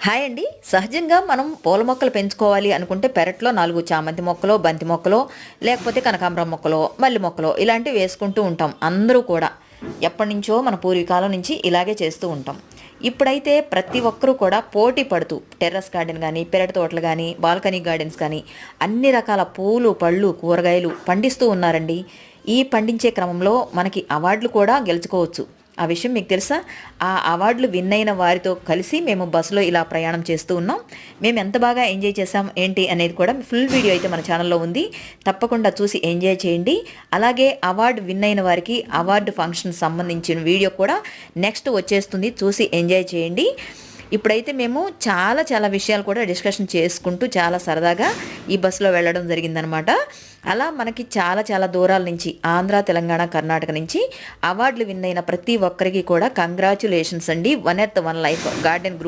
Hi అండి. సహజంగా మనం పూల మొక్కలు పెంచుకోవాలి అనుకుంటే పెరట్లో 4 చామంతి మొక్కలో, బంతి మొక్కలో, లేకపోతే కనకాంబరం మొక్కలో, మల్లి మొక్కలో ఇలాంటివి వేసుకుంటూ ఉంటాం అందరూ కూడా. ఎప్పటినుంచో మన పూర్వీకాలం నుంచి ఇలాగే చేస్తూ ఉంటాం. ఇప్పుడైతే ప్రతి ఒక్కరూ కూడా పోటీ పడుతూ టెర్రస్ గార్డెన్ గానీ, పెరటి తోటలు గానీ, బాల్కనీ గార్డెన్స్ కానీ అన్ని రకాల పూలు, పళ్ళు, కూరగాయలు పండిస్తూ ఉన్నారండి. ఈ పండించే క్రమంలో మనకి అవార్డులు కూడా గెలుచుకోవచ్చు. ఆ విషయం మీకు తెలుసా? ఆ అవార్డులు విన్ అయిన వారితో కలిసి మేము బస్సులో ఇలా ప్రయాణం చేస్తూ ఉన్నాం. మేము ఎంత బాగా ఎంజాయ్ చేసాం ఏంటి అనేది కూడా ఫుల్ వీడియో అయితే మన ఛానల్లో ఉంది. తప్పకుండా చూసి ఎంజాయ్ చేయండి. అలాగే అవార్డు విన్ అయిన వారికి అవార్డు ఫంక్షన్ సంబంధించిన వీడియో కూడా నెక్స్ట్ వచ్చేస్తుంది. చూసి ఎంజాయ్ చేయండి. ఇప్పుడైతే మేము చాలా చాలా విషయాలు కూడా డిస్కషన్ చేసుకుంటూ చాలా సరదాగా ఈ బస్సులో వెళ్ళడం జరిగిందనమాట. అలా మనకి చాలా చాలా దూరాల నుంచి ఆంధ్ర, తెలంగాణ, కర్ణాటక నుంచి అవార్డులు విన్ అయిన ప్రతి ఒక్కరికి కూడా కంగ్రాచ్యులేషన్స్ అండి. One earth one life garden group